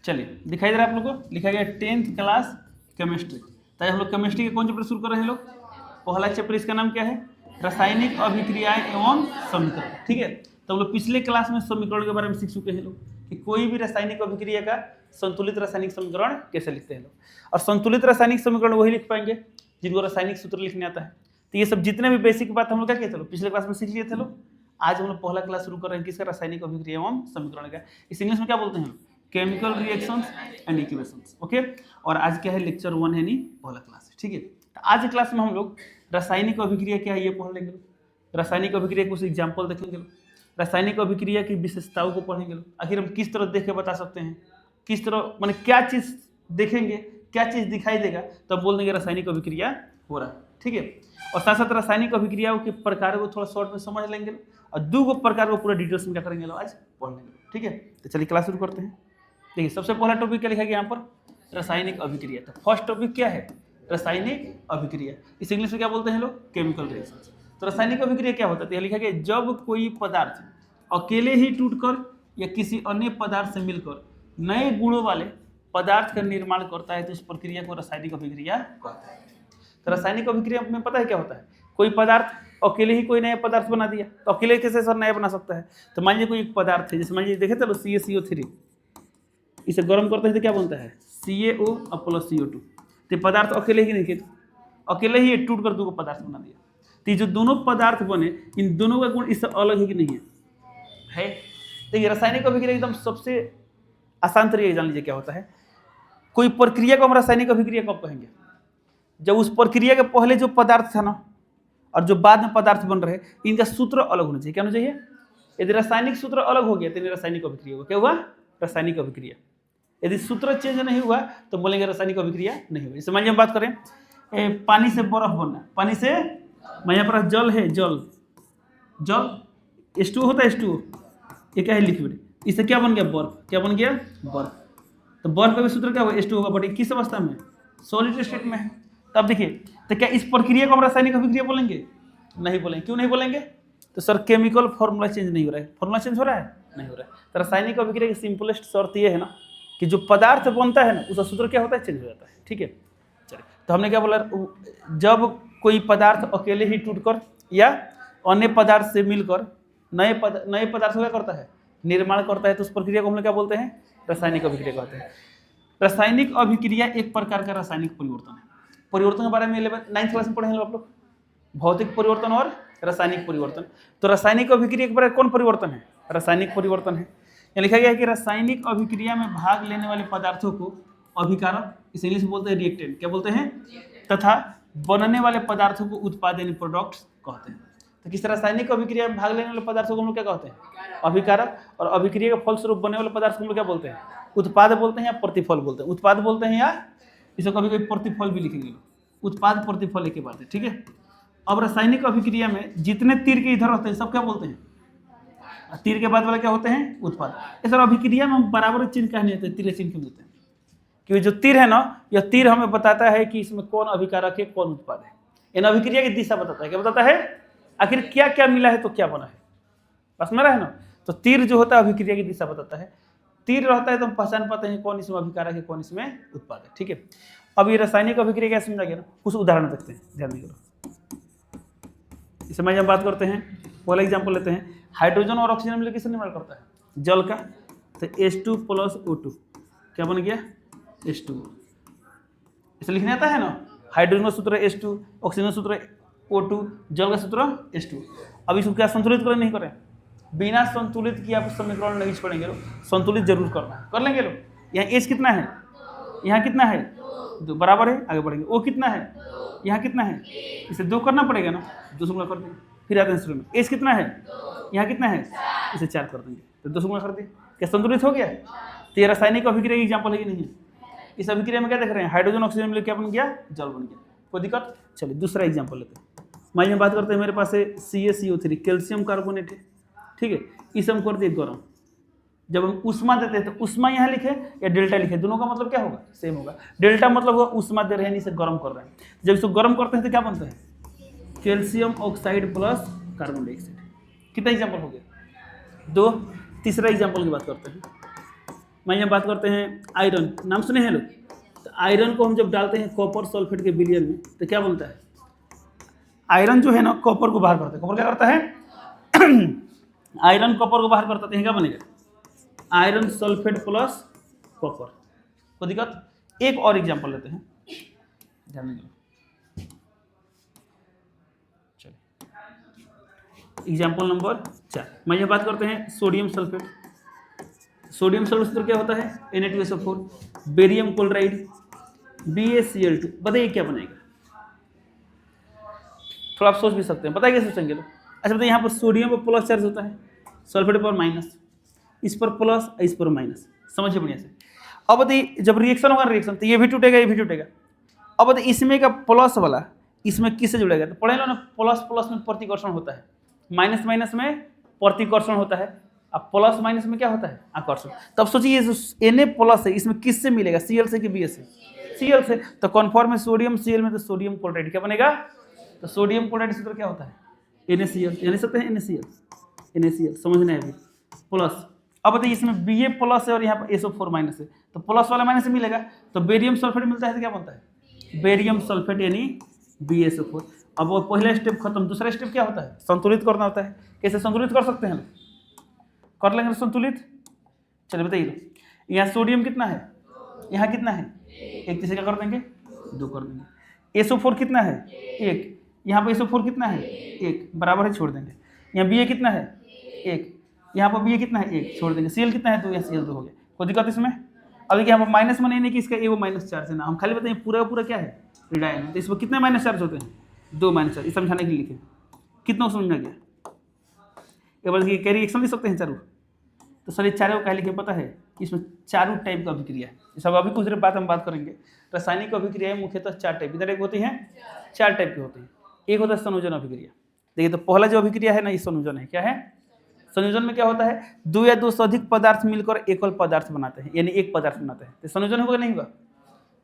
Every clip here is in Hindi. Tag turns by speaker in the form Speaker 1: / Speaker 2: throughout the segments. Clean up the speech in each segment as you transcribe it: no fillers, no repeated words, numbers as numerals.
Speaker 1: चलिए दिखाई दे रहा है आप लोग को, लिखा गया 10th क्लास केमिस्ट्री। तो हम लोग केमिस्ट्री के कौन चैप्टर शुरू कर रहे हैं लोग? पहला चैप्टर, इसका नाम क्या है? रासायनिक अभिक्रियाएं एवं समीकरण। ठीक है, तो हम लोग पिछले क्लास में समीकरण के बारे में सीख चुके हैं लोग कि कोई भी रासायनिक अभिक्रिया का संतुलित रासायनिक समीकरण कैसे लिखते हैं लोग। और संतुलित रासायनिक समीकरण वही लिख पाएंगे जिनको रासायनिक सूत्र लिखने आता है। तो ये सब जितने भी बेसिक बात हम लोग क्या किए थे लोग, पिछले क्लास में सीख लिए थे लोग। आज हम लोग पहला क्लास शुरू कर रहे हैं किसका? रासायनिक अभिक्रिया एवं समीकरण का। इस इंग्लिश में क्या बोलते हैं? Chemical reactions and equations. Okay, और आज क्या है? लेक्चर 1 है, नहीं पहला क्लास है। ठीक है, तो आज की क्लास में हम लोग रासायनिक अभिक्रिया क्या है ये पढ़ लेंगे लोग। रासायनिक अभिक्रिया के कुछ एग्जाम्पल देखेंगे लोग। रासायनिक अभिक्रिया की विशेषताओं को पढ़ेंगे लोग। आखिर हम किस तरह देख के बता सकते हैं, किस तरह माने क्या चीज़ देखेंगे, क्या चीज़ दिखाई देगा, तब बोल देंगे रासायनिक अभिक्रिया हो रहा है। ठीक है, और साथ साथ रासायनिक अभिक्रियाओं के प्रकारों को थोड़ा शॉर्ट में समझ लेंगे और 2 प्रकार को पूरा डिटेल्स में क्या करेंगे लोग, आज पढ़ लेंगे। ठीक है, तो चलिए क्लास शुरू करते हैं। देखिए, सबसे पहला टॉपिक क्या लिखा गया यहाँ पर? रासायनिक अभिक्रिया। तो फर्स्ट टॉपिक क्या है? रासायनिक अभिक्रिया। इस इंग्लिश में क्या बोलते हैं लोग? Chemical reactions. तो रासायनिक अभिक्रिया क्या होता है? तो लिखा गया जब कोई पदार्थ अकेले ही टूटकर या किसी अन्य पदार्थ से मिलकर नए गुणों वाले पदार्थ का निर्माण करता है तो इस प्रक्रिया को रासायनिक अभिक्रिया कहते हैं। तो रासायनिक अभिक्रिया में पता है क्या होता है? कोई पदार्थ अकेले ही कोई नया पदार्थ बना दिया, तो अकेले कैसे सर नया बना सकता है? तो मान लीजिए कोई एक पदार्थ है, जैसे मान लीजिए देखे तो CaCO3, इसे गर्म करते हैं तो क्या बनता है? CaO + CO2। तो पदार्थ अकेले ही नहीं, अकेले ही टूट कर 2 पदार्थ बना दिया। तो जो दोनों पदार्थ बने, इन दोनों का गुण इससे अलग है कि नहीं है? देखिए, रासायनिक अभिक्रिया एकदम सबसे आसान तरीके जान लीजिए क्या होता है। कोई प्रक्रिया को हम रासायनिक अभिक्रिया कब कहेंगे? जब उस प्रक्रिया के पहले जो पदार्थ था ना और जो बाद में पदार्थ बन रहे, इनका सूत्र अलग होना चाहिए। क्या होना चाहिए? यदि रासायनिक सूत्र अलग हो गया तो रासायनिक अभिक्रिया हुआ। क्या हुआ? रासायनिक अभिक्रिया। यदि सूत्र चेंज नहीं हुआ तो बोलेंगे रासायनिक अभिक्रिया नहीं हुई। जैसे मान लीजिए हम बात करें पानी से बर्फ बनना, पानी से, मैं यहाँ पर जल है, जल H2O होता है, H2O ये क्या है? लिक्विड। इससे क्या बन गया? बर्फ। क्या बन गया? बर्फ। तो बर्फ का भी सूत्र क्या हुआ? H2O का, बट किस अवस्था में? सॉलिड स्टेट में है। तब देखिए, तो क्या इस प्रक्रिया को हम रासायनिक अभिक्रिया बोलेंगे? नहीं बोलेंगे। क्यों नहीं बोलेंगे? तो सर केमिकल फॉर्मूला चेंज नहीं हो रहा है। फॉर्मूला चेंज हो रहा है? नहीं हो रहा है। तो रासायनिक अभिक्रिया की सिंपलेस्ट शर्त ये है ना कि जो पदार्थ बनता है ना उसका सूत्र क्या होता है? चेंज हो जाता है। ठीक है, चलिए, तो हमने क्या बोला? जब कोई पदार्थ अकेले ही टूटकर या अन्य पदार्थ से मिलकर नए पदार्थ क्या करता है? निर्माण करता है, तो उस प्रक्रिया को हम लोग क्या बोलते हैं? रासायनिक अभिक्रिया कहते हैं। रासायनिक अभिक्रिया एक प्रकार का रासायनिक परिवर्तन है। परिवर्तन के बारे में 9th क्लास में पढ़े हैं आप लोग, भौतिक परिवर्तन और रासायनिक परिवर्तन। तो रासायनिक अभिक्रिया के बारे में कौन परिवर्तन है? रासायनिक परिवर्तन है। यहाँ लिखा गया है कि रासायनिक अभिक्रिया में भाग लेने वाले पदार्थों को अभिकारक, इसे इंग्लिश में बोलते हैं रिएक्टेंट, क्या बोलते हैं? तथा बनने वाले पदार्थों को उत्पाद यानी प्रोडक्ट्स कहते हैं। तो किस रासायनिक अभिक्रिया में भाग लेने वाले पदार्थों को हम लोग क्या कहते हैं? अभिकारक। और अभिक्रिया के फलस्वरूप बनने वाले पदार्थ को हम लोग क्या बोलते हैं? उत्पाद बोलते हैं या प्रतिफल बोलते हैं? उत्पाद बोलते हैं या इसे कभी कभी प्रतिफल भी लिखेंगे। उत्पाद प्रतिफल एक ही बात है। ठीक है, अब रासायनिक अभिक्रिया में जितने तीर के इधर होते हैं सब क्या बोलते हैं? तीर के बाद वाले क्या होते हैं? उत्पाद। इस तरह अभिक्रिया में हम बराबर चिन्ह कहने होते हैं, तीर चिन्ह क्यों बोलते हैं? क्योंकि जो तीर है ना, यह तीर हमें बताता है कि इसमें कौन अभिकारक है, कौन उत्पाद है। इन अभिक्रिया की दिशा बताता है। क्या बताता है? आखिर क्या क्या मिला है तो क्या बना है, बस में रहा है ना। तो तीर जो होता है अभिक्रिया की दिशा बताता है। तीर रहता है तो हम पहचान पाते हैं कौन इसमें अभिकारक है, कौन इसमें उत्पाद है। ठीक है, अब ये रासायनिक अभिक्रिया क्या समझा गया ना, कुछ उदाहरण देखते हैं, ध्यान दीजिए। इस समय हम बात करते हैं, पहला एग्जाम्पल लेते हैं। हाइड्रोजन और ऑक्सीजन मिलकर किससे निर्माण करता है? जल का। तो H2 + O2 क्या बन गया? H2O। इसे लिखने आता है ना, हाइड्रोजन का सूत्र H2, ऑक्सीजन का सूत्र O2, जल का सूत्र H2। अब इसको क्या संतुलित करें नहीं करें? बिना संतुलित किए आप समीकरण नहीं छोड़ेंगे लोग, संतुलित जरूर करना है। कर लेंगे लोग। यहाँ H कितना है? यहाँ कितना है? 2 बराबर है, आगे बढ़ेंगे। O कितना है? यहाँ कितना है? इसे 2 करना पड़ेगा ना, 2 से गुणा कर देंगे। फिर आते हैं शुरू में, H कितना है? यहाँ कितना है? इसे 4 कर देंगे, तो 2 से गुणा कर दिए। क्या संतुलित हो गया? तो ये रासायनिक अभिक्रिया की एग्जाम्पल है कि नहीं? इस अभिक्रिया में क्या देख रहे हैं? हाइड्रोजन ऑक्सीजन मिलकर क्या बन गया? जल बन गया। कोई दिक्कत? चलिए दूसरा एग्जाम्पल लेते हैं। मान लीजिए बात करते हैं, मेरे पास है CaCO3 कैल्शियम कार्बोनेट है। ठीक है, इसे हम कर दिए गर्म। जब हम उष्मा देते हैं तो उष्मा यहाँ लिखे या डेल्टा लिखे, दोनों का मतलब क्या होगा? सेम होगा। डेल्टा मतलब होगा उष्मा दे रहे हैं, इसे गर्म कर रहे हैं। जब इसको गर्म करते हैं तो क्या बनता है? Calcium oxide plus carbon dioxide. कितना एग्जाम्पल हो गया? 2। तीसरा एग्जाम्पल की बात करते हैं। मैं यहाँ बात करते हैं आयरन, नाम सुने हैं लोग? तो आयरन को हम जब डालते हैं कॉपर सल्फेट के विलयन में तो क्या बनता है? आयरन जो है ना कॉपर को बाहर करता है। कॉपर क्या करता है? आयरन कॉपर को बाहर करता है, क्या बनेगा? Iron sulphate plus copper. कोई दिक्कत? एक और एग्जांपल लेते हैं, ध्यान देंगे। चलिए एग्जांपल नंबर 4, मैं ये बात करते हैं सोडियम सल्फेट। सोडियम सल्फेट सूत्र क्या होता है? Na2SO4, barium chloride BaCl2। बताइए क्या बनेगा? थोड़ा आप सोच भी सकते हैं, बताइए कैसे सोचेंगे लोग? अच्छा बताइए, यहाँ पर सोडियम पर प्लस चार्ज होता है, सल्फेट पर माइनस, इस पर प्लस इस पर माइनस, समझिए बढ़िया से। अब बताइए जब रिएक्शन होगा रिएक्शन तो ये भी टूटेगा ये भी टूटेगा। अब बताइए इसमें का प्लस वाला इसमें किससे जुड़ेगा? तो पढ़े लो ना, प्लस प्लस में प्रतिकर्षण होता है, माइनस माइनस में प्रतिकर्षण होता है, अब प्लस माइनस में क्या होता है? आकर्षण। तब सोचिए Na प्लस है इसमें किससे मिलेगा? Cl से कि Bs से? Cl से। तो कॉन्फॉर्म है सोडियम Cl में, तो सोडियम क्लोराइड क्या बनेगा? तो सोडियम क्लोराइड सूत्र क्या होता है? NaCl, जान सकते हैं NaCl समझना है अभी प्लस। अब बताइए इसमें Ba प्लस है और यहाँ पर SO4 माइनस है, तो प्लस वाला माइनस से मिलेगा, तो बेरियम सल्फेट मिलता है तो क्या बनता है? बेरियम सल्फेट यानी BaSO4। अब वो पहला स्टेप खत्म, दूसरा स्टेप क्या होता है? संतुलित करना होता है। कैसे संतुलित कर सकते हैं हम? कर लेंगे संतुलित। चलिए बताइए, यहाँ सोडियम कितना है, यहाँ कितना है? 1, तीसरे क्या कर देंगे? 2 कर देंगे। SO4 कितना है? 1, यहाँ पर SO4 कितना है? 1, बराबर है, छोड़ देंगे। यहाँ Ba कितना है? 1, यहाँ पर Ba कितना है? 1, छोड़ देंगे। Cl कितना है? 2, यहाँ Cl 2 हो गया। कोई दिक्कत इसमें? अब यहाँ पर माइनस में नहीं कि इसका वो माइनस चार्ज है ना, हम खाली बताइए पूरा पूरा क्या है? रिडाइन है। तो इसमें कितने माइनस चार्ज होते हैं? 2 माइनस चार्ज। समझाने के लिए लिखे, कितना समझ में आ गया? एक बार देखिए, क्या रिएक्शन लिख सकते हैं चारों? तो सर ये चारों क्या लिखे पता है? इसमें चारों टाइप का अभिक्रिया है। सब अभी कुछ देर बाद हम बात करेंगे। रासायनिक अभिक्रिया मुख्यतः 4 टाइप, कितने टाइप होती हैं? 4 टाइप की होती हैं। एक होता है संयोजन अभिक्रिया। देखिए तो पहला जो अभिक्रिया है ना, ये संयोजन है। क्या है? संयोजन में क्या होता है? 2 या 2 से अधिक पदार्थ मिलकर एकल पदार्थ बनाते हैं, यानी एक पदार्थ बनाते हैं। तो संयोजन होगा नहीं होगा?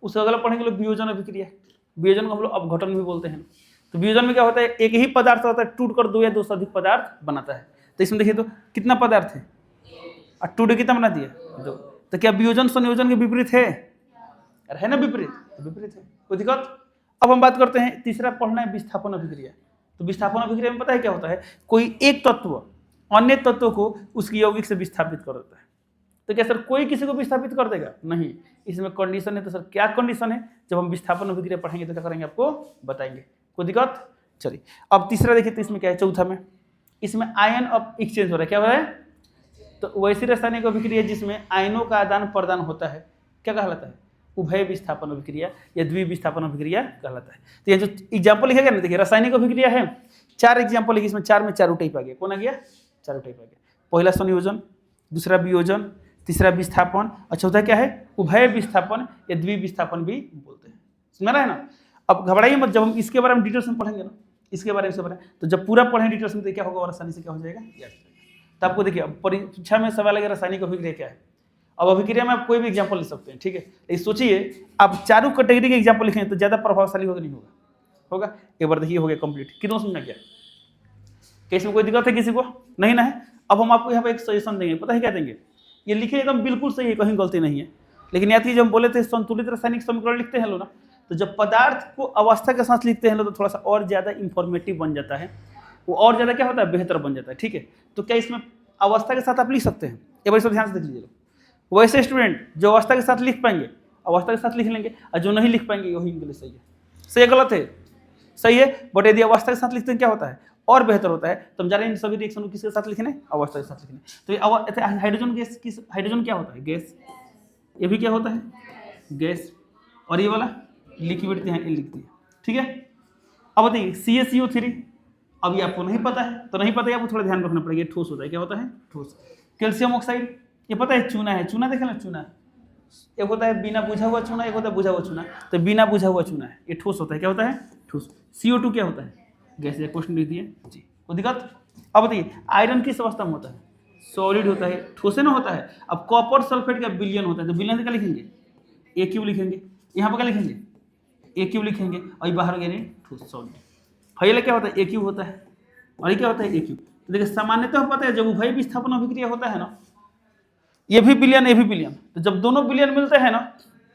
Speaker 1: उससे अगला पढ़ेंगे लोग वियोजन अभिक्रिया। वियोजन को हम लोग अपघटन भी बोलते हैं। तो वियोजन में क्या होता है? एक ही पदार्थ होता है, टूटकर 2 या 2 से अधिक पदार्थ बनाता है। तो इसमें देखिए तो कितना पदार्थ है और टूट कितना बना दिया? 2। तो क्या वियोजन संयोजन के विपरीत है? अरे है ना विपरीत, विपरीत है। कोई दिक्कत? अब हम बात करते हैं, तीसरा पढ़ना है विस्थापन अभिक्रिया। तो विस्थापन अभिक्रिया में पता है क्या होता है? कोई एक तत्व अन्य तत्व को उसकी यौगिक से विस्थापित कर देता है। तो क्या सर कोई किसी को विस्थापित कर देगा? नहीं, इसमें कंडीशन है। तो सर क्या कंडीशन है? जब हम विस्थापन अभिक्रिया पढ़ेंगे तो क्या करेंगे आपको बताएंगे। कोई दिक्कत? चलिए अब तीसरा देखिए, तो इसमें क्या है? चौथा में इसमें आयन अब एक्सचेंज हो रहा है। क्या हो रहा है? तो वैसी रासायनिक अभिक्रिया जिसमें आयनों का आदान प्रदान होता है क्या कहलाता है? उभय विस्थापन अभिक्रिया या द्विविस्थापन अभिक्रिया कहलाता है। तो ये जो एग्जाम्पल लिखेगा ना, देखिए रासायनिक अभिक्रिया है, 4 एग्जाम्पल लिखे, इसमें 4 में चारों टाइप आ गया। कौन आ गया? चारों टाइप आ गया। पहला संयोजन, दूसरा वियोजन, तीसरा विस्थापन और चौथा क्या है? उभय विस्थापन या द्विविस्थापन भी बोलते हैं। समझ रहा है ना? अब घबराइए मत, जब हम इसके बारे में डिटेल्स में पढ़ेंगे ना, इसके बारे में पढ़ें तो जब पूरा पढ़ें डिटेल्स में तो क्या होगा? और आसानी से क्या हो जाएगा? याद हो जाएगा। तो आपको देखिए परीक्षा में सवाल अगर रासायनिक अभिक्रिया क्या है, अब अभिक्रिया में आप कोई भी एग्जाम्पल लिख सकते हैं, ठीक है। लेकिन सोचिए आप चारों कैटेगरी के एग्जाम्पल लिखें तो ज़्यादा प्रभावशाली होगा नहीं होगा? होगा। एक बार देखिए हो गया कंप्लीट। कितना समझ में गया? कैसे में कोई दिक्कत है किसी को? नहीं ना है। अब हम आपको यहाँ पर एक सजेशन देंगे, पता है क्या देंगे? ये लिखे एकदम बिल्कुल सही है, कहीं गलती नहीं है। लेकिन याद कीजिए, हम बोले थे संतुलित रासायनिक समीकरण लिखते हैं लो ना, तो जब पदार्थ को अवस्था के साथ लिखते हैं लो तो थोड़ा सा और ज़्यादा इंफॉर्मेटिव बन जाता है, वो और ज़्यादा क्या होता है? बेहतर बन जाता है, ठीक है। तो क्या इसमें अवस्था के साथ आप लिख सकते हैं? एक बार इसको ध्यान से देख लीजिए। वैसे स्टूडेंट जो अवस्था के साथ लिख पाएंगे अवस्था के साथ लिख लेंगे, और जो नहीं लिख पाएंगे वही इनके लिए सही है। सही है गलत है? सही है। बट यदि अवस्था के साथ लिखते हैं क्या होता है? और बेहतर होता है। तो हम जा रहे हैं सभी रिएक्शन को किसके साथ लिखने? अवस्था के साथ लिखने। तो ये हाइड्रोजन गैस किस, हाइड्रोजन क्या होता है? गैस। ये भी क्या होता है? गैस। और ये वाला लिक्विड यहाँ लिख दिया, ठीक है। अब बताइए CaCO3, अब ये आपको नहीं पता है तो नहीं पता है, आपको थोड़ा ध्यान रखना पड़ेगा। ठोस होता है। क्या होता है? ठोस। कैल्शियम ऑक्साइड, ये पता है चूना है। चूना देखे ना, चूना एक होता है बिना बुझा हुआ चूना, एक होता है बुझा हुआ चूना। तो बिना बुझा हुआ चूना है, ये ठोस होता है। क्या होता है? ठोस। CO2 क्या होता है? गैस। या क्वेश्चन लिख दिए जी, कोई दिक्कत? अब बताइए आयरन किस अवस्था में होता है? सॉलिड होता है, ठोसे ना होता है। अब कॉपर सल्फेट का विलयन होता है, तो विलयन से क्या लिखेंगे? AQ लिखेंगे। यहाँ पर क्या लिखेंगे? AQ लिखेंगे। और ये बाहर गए ठोस सॉलिड। फैला क्या होता है? AQ होता है। और ये क्या होता है? AQ। तो देखिए सामान्यतः पता है जब उभय विस्थापन अभिक्रिया होता है ना, ये भी विलयन, ये भी विलयन। तो जब दोनों विलयन मिलते हैं ना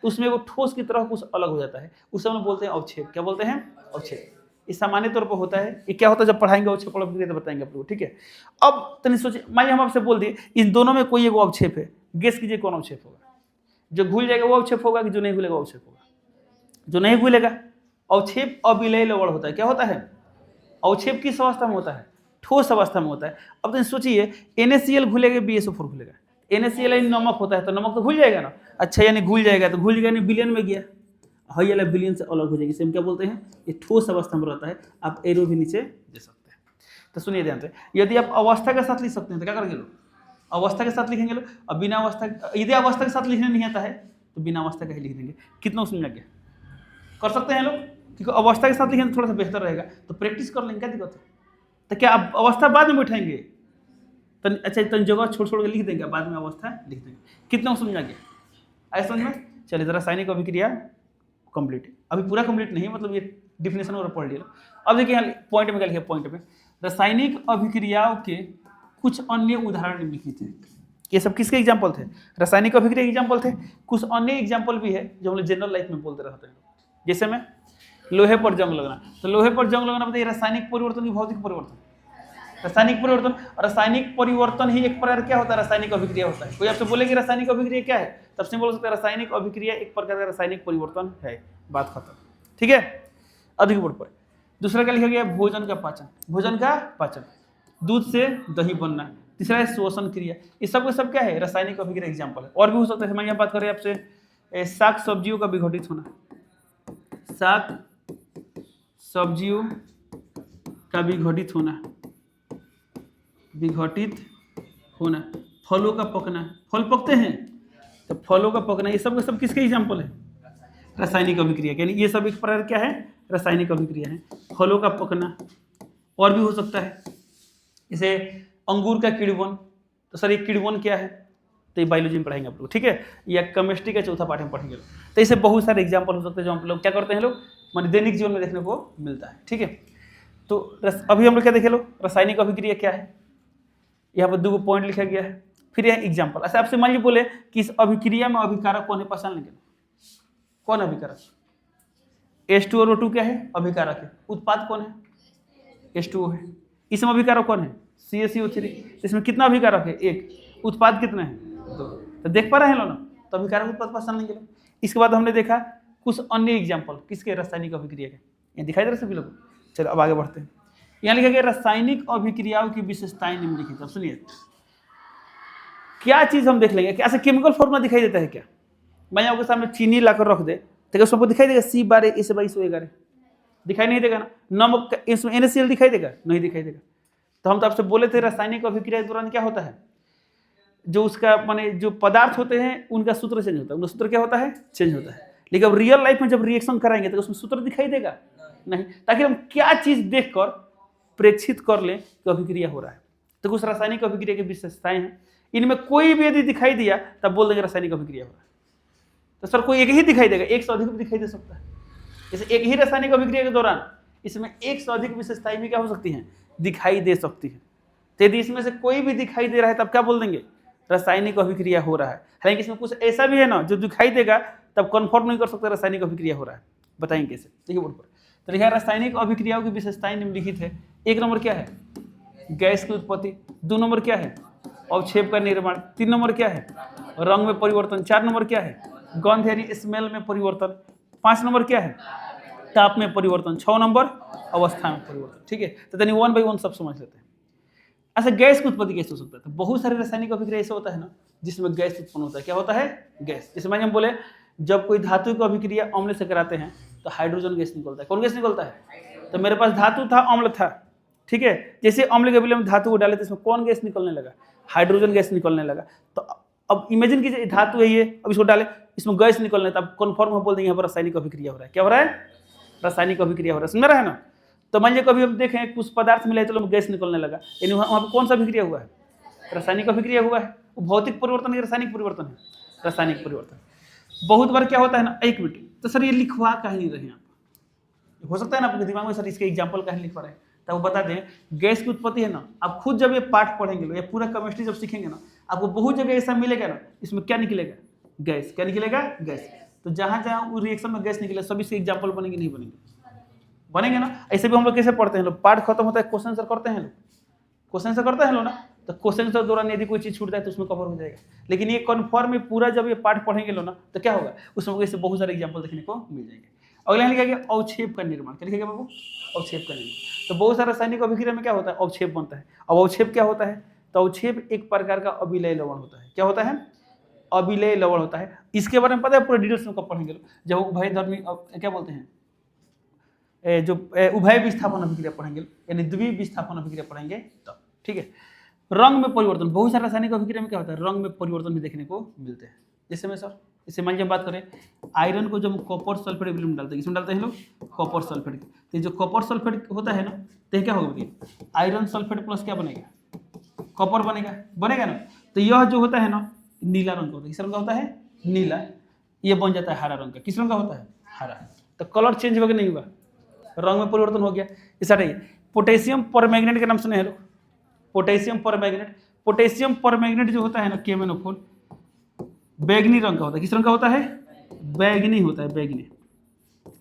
Speaker 1: तो उसमें वो ठोस की तरह कुछ अलग हो जाता है, उसे हम बोलते हैं अवक्षेप। क्या बोलते हैं? अवक्षेप। ये सामान्य तौर पर होता है। ये क्या होता है जब पढ़ाएंगे अवक्षेप तो बताएंगे आप लोग, ठीक है। अब तनिक सोचिए, मानिए हम आपसे बोल दिए इन दोनों में कोई एक अवक्षेप है, गेस कीजिए कौन अवक्षेप होगा? जो घुल जाएगा वो अवक्षेप होगा कि जो नहीं घुलेगा वो अवक्षेप होगा? जो नहीं घुलेगा। अवक्षेप अविलय लवण होता है। क्या होता है? अवक्षेप किस अवस्था में होता है? ठोस अवस्था में होता है। अब तो सोचिए NaCl घुलेगा, BSO4 घुलेगा। NaCl यानी नमक होता है, तो नमक तो घुल जाएगा ना। अच्छा, यानी घुल जाएगा तो घुल जाएगा, विलयन में गया, हाई वाला विलयन से अलग हो जाएगी। इसे हम क्या बोलते हैं? ये ठोस अवस्था में रहता है। आप एरो भी नीचे दे सकते हैं। तो सुनिए ध्यान से, यदि आप अवस्था के साथ लिख सकते हैं तो क्या करेंगे लोग? अवस्था के साथ लिखेंगे लोग। अब बिना अवस्था, यदि अवस्था के साथ लिखने नहीं आता है तो बिना अवस्था का ही लिख देंगे। कितना समझ गया? कर सकते हैं लोग, क्योंकि अवस्था के साथ लिखेंगे तो थोड़ा सा बेहतर रहेगा। तो प्रैक्टिस कर लेंगे, क्या दिक्कत है? तो क्या आप अवस्था बाद में बैठाएंगे? तो अच्छा, तो जगह छोड़ छोड़ के लिख देंगे, बाद में अवस्था लिख देंगे। कितना समझ आ गया? आए समझ में? चलिए, जरा रासायनिक अभिक्रिया कंप्लीट, अभी पूरा कंप्लीट नहीं, मतलब ये डिफिनेशन और पढ़ लिया। अब देखिए यहाँ पॉइंट में क्या लिखा, पॉइंट में रासायनिक अभिक्रियाओं के कुछ अन्य उदाहरण निम्नलिखित हैं। ये सब किसके एग्जाम्पल थे? रासायनिक अभिक्रिया एग्जाम्पल थे। कुछ अन्य एग्जाम्पल भी है जो हम लोग जनरल लाइफ में बोलते रहते हैं। जैसे में लोहे पर जंग लगना, तो लोहे पर जंग लगना बताइए रासायनिक परिवर्तन की भौतिक परिवर्तन? रासायनिक परिवर्तन। और रासायनिक परिवर्तन ही एक प्रकार क्या होता है? रासायनिक अभिक्रिया होता है। कोई आपसे बोले कि रासायनिक अभिक्रिया क्या है, तब से बोल सकते हैं रासायनिक अभिक्रिया एक प्रकार का रासायनिक परिवर्तन है, बात खत्म, ठीक है। अधिक बोर्ड पर दूसरा क्या लिखा गया? भोजन का पाचन। भोजन का पाचन, दूध से दही बनना। तीसरा है श्वसन क्रिया। ये सब के सब क्या है? रासायनिक अभिक्रिया एग्जाम्पल है। और भी हो सकता है। मैं यहाँ बात करें आपसे शाक सब्जियों का विघटित होना, शाक सब्जियों का विघटित होना, विघटित होना। फलों का पकना, फल पकते हैं तो फलों का पकना, ये सब के सब किसके एग्जाम्पल है? रासायनिक अभिक्रिया। यानी ये सब एक प्रकार क्या है? रासायनिक अभिक्रिया है। फलों का पकना। और भी हो सकता है, जैसे अंगूर का किण्वन। तो सर ये किण्वन क्या है? तो ये बायोलॉजी में पढ़ाएंगे आप लोग, ठीक है, या केमिस्ट्री का चौथा पाठ में पढ़ेंगे। तो इसे बहुत सारे एग्जाम्पल हो सकते हैं जो हम लोग क्या करते हैं, लोग मान दैनिक जीवन में देखने को मिलता है, ठीक है। तो अभी हम लोग क्या देखे लोग? रासायनिक अभिक्रिया क्या है। यहाँ पर 2 पॉइंट लिखा गया है, फिर यह एग्जाम्पल। अच्छा, आपसे मान लीजिए बोले कि इस अभिक्रिया में अभिकारक कौन है, पहचान लेंगे। कौन अभिकारक? H2 और O2 क्या है? अभिकारक है। उत्पाद कौन है? H2O है। इसमें अभिकारक कौन है? CaCO3। इसमें कितना अभिकारक है? 1। उत्पाद कितना है? 2। तो देख पा रहे हैं लोग ना, तो अभिकारक उत्पाद पहचान लेंगे लोग। इसके बाद हमने देखा कुछ अन्य एग्जाम्पल किसके? रासायनिक अभिक्रिया के। ये दिखाई दे रहा है सभी लोग। चलो अब आगे बढ़ते हैं। यहाँ लिखा गया रासायनिक अभिक्रियाओं की विशेषताएं निम्नलिखित। अब सुनिए, क्या चीज हम देख लेंगे, क्या ऐसे केमिकल फॉर्मूला दिखाई देता है क्या? मैं आपके सामने चीनी लाकर रख दे तो उसमें दिखाई देगा C12H2211? दिखाई नहीं देगा ना। नमक इसमें NaCl दिखाई देगा? नहीं दिखाई देगा। तो हम तो आपसे बोले थे रासायनिक अभिक्रिया के दौरान क्या होता है, जो उसका माने जो पदार्थ होते हैं उनका सूत्र चेंज होता है। उनका सूत्र क्या होता है? चेंज होता है। लेकिन अब रियल लाइफ में जब रिएक्शन कराएंगे तो उसमें सूत्र दिखाई देगा? नहीं। ताकि हम क्या चीज देखकर प्रेक्षित कर लें कि अभिक्रिया हो रहा है। तो कुछ रासायनिक अभिक्रिया की विशेषताएं हैं, इनमें कोई भी यदि दिखाई दिया तब बोल देंगे रासायनिक अभिक्रिया हो रहा है। तो सर कोई एक ही दिखाई देगा? एक से अधिक भी दिखाई दे सकता है। जैसे एक ही रासायनिक अभिक्रिया के दौरान इसमें एक से अधिक विशेषताएं भी क्या हो सकती हैं? दिखाई दे सकती है। तो यदि इसमें से कोई भी दिखाई दे रहा है तब क्या बोल देंगे? रासायनिक अभिक्रिया हो रहा है। हालांकि इसमें कुछ ऐसा भी है ना जो दिखाई देगा तब कन्फर्म नहीं कर सकते रासायनिक अभिक्रिया हो रहा है। बताएंगे कैसे, देखिए बोर्ड पर। तो लिखा रासायनिक अभिक्रियाओं की विशेषताएं निम्नलिखित है। 1 नंबर क्या है? गैस की उत्पत्ति। 2 नंबर क्या है? अवक्षेप का निर्माण। 3 नंबर क्या है? रंग में परिवर्तन। 4 नंबर क्या है? गंध यानी स्मेल में परिवर्तन। 5 नंबर क्या है? ताप में परिवर्तन। 6 नंबर अवस्था में परिवर्तन, ठीक है। तो यानी 1 बाई 1 सब समझ लेते हैं। अच्छा, गैस की उत्पत्ति कैसे हो सकता है? तो बहुत सारे रासायनिक अभिक्रिया ऐसे होता है ना जिसमें गैस उत्पन्न होता है। क्या होता है? गैस। जैसे मैंने हम बोले जब कोई धातु की अभिक्रिया अम्ल से कराते हैं तो हाइड्रोजन गैस निकलता है। कौन गैस निकलता है? तो मेरे पास धातु था, अम्ल था, ठीक है। जैसे अम्ल के विलय में धातु को डाले तो इसमें कौन गैस निकलने लगा? हाइड्रोजन गैस निकलने लगा। तो अब इमेजिन कीजिए धातु है ये, अब इसको डाले, इसमें गैस निकलने, तब कन्फर्म हम बोल देंगे यहाँ पर रासायनिक अभिक्रिया हो रहा है। क्या हो रहा है? रासायनिक अभिक्रिया हो रहा है। समझ रहा है ना। तो मान लीजिए कभी हम देखें कुछ पदार्थ मिला तो गैस निकलने लगा, यानी वहाँ पर कौन सा अभिक्रिया हुआ है? रासायनिक अभिक्रिया हुआ है। वो भौतिक परिवर्तन है, रासायनिक परिवर्तन है? रासायनिक परिवर्तन। बहुत बार क्या होता है ना, एक मिनट, तो सर ये लिखवा कहीं नहीं रहे आप, हो सकता है ना आपके दिमाग में सर इसके एग्जाम्पल कहीं लिख पा रहे हैं, तो वो बता दें गैस की उत्पत्ति है ना, आप खुद जब ये पाठ पढ़ेंगे या पूरा केमिस्ट्री जब सीखेंगे ना, आपको बहुत जगह ऐसा मिलेगा ना, इसमें क्या निकलेगा, गैस। क्या निकलेगा, गैस। तो जहाँ जहाँ वो रिएक्शन में गैस निकले सभी से एग्जाम्पल बनेंगे, नहीं बनेंगे, बनेंगे ना। ऐसे भी हम लोग कैसे पढ़ते हैं लोग, पाठ खत्म होता है क्वेश्चन आंसर करते हैं लोग, क्वेश्चन आंसर करते हैं लोग ना, तो क्वेश्चन आंसर दौरान यदि कोई चीज छूट जाए तो उसमें कवर हो जाएगा। लेकिन ये कन्फर्म में पूरा जब ये पाठ पढ़ेंगे लोग ना, तो क्या होगा, उसमें इससे बहुत सारे एग्जाम्पल देखने को मिल जाएंगे। अगला लिखा गया अवक्षेप का निर्माण। क्या लिखेगा बाबू, अवक्षेप का निर्माण। तो बहुत सारा रासायनिक अभिक्रिया में क्या होता है, अवक्षेप बनता है। अब अवक्षेप क्या होता है, तो अवक्षेप एक प्रकार का अविलय लवण होता है। क्या होता है, अविलय लवण होता है। इसके बारे में पता है पूरे डिटेल्स में कब पढ़ेंगे लोग, जब उभयधर्मी क्या बोलते हैं, जो उभय विस्थापन अभिक्रिया पढ़ेंगे, यानी द्वि विस्थापन अभिक्रिया पढ़ेंगे तब, ठीक है। रंग में परिवर्तन, बहुत सारे रासायनिक अभिक्रिया में क्या होता है, रंग में परिवर्तन भी देखने को मिलते हैं। जैसे में सर, इससे मान लीजिए बात करें आयरन को जब कॉपर सल्फेट एल्यूमिनियम डालते हैं, इसमें डालते हैं लोग कॉपर सल्फेट। तो जो कॉपर सल्फेट होता है ना, तो क्या होगा, आयरन सल्फेट प्लस क्या बनेगा, कॉपर बनेगा, बनेगा ना। तो यह जो होता है ना, नीला रंग का होता है। किस रंग का होता है, नीला। ये बन जाता है हरा रंग का। किस रंग का होता है, हरा। तो कलर चेंज होगा नहीं हुआ, रंग में परिवर्तन हो गया। इस पोटेशियम परमैंगनेट का नाम सुने हैं लोग, पोटेशियम परमैंगनेट। पोटेशियम परमैंगनेट जो होता है ना, KMnO4 बैगनी रंग का होता है। किस रंग का होता है, बैगनी होता है, बैगनी,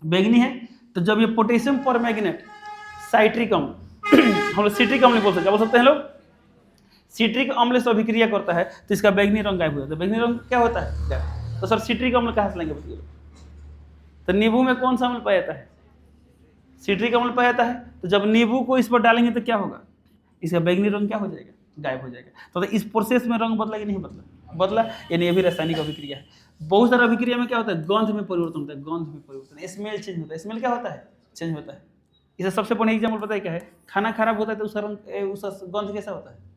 Speaker 1: बैगनी है। तो जब ये पोटेशियम परमैंगनेट साइट्रिक अम्ल हम लोग सिट्रिक अम्ल बोल सकते हैं, बोल सकते हैं लोग, सिट्रिक अम्ल से अभिक्रिया करता है तो इसका बैगनी रंग गायब हो जाता है। बैगनी रंग क्या होता है, तो सर सिट्रिक अम्ल कहाँ से लेंगे बताइए। तो नींबू में कौन सा अम्ल पाया जाता है, सिट्रिक अम्ल पाया जाता है। तो जब नींबू को इस पर डालेंगे तो क्या होगा, इसका बैगनी रंग क्या हो जाएगा, गायब हो जाएगा। तो इस प्रोसेस में रंग बदला कि नहीं बदला, बदला। यानी ये भी रासायनिक अभिक्रिया है। बहुत सारा अभिक्रिया में क्या होता है, गंध में परिवर्तन होता है, गंध में परिवर्तन, स्मेल चेंज होता है। स्मेल क्या होता है, चेंज होता है। इसका सबसे बढ़िया एग्जाम्पल पता है क्या है, खाना खराब होता है तो उसका रंग, उसका गंध कैसा होता है।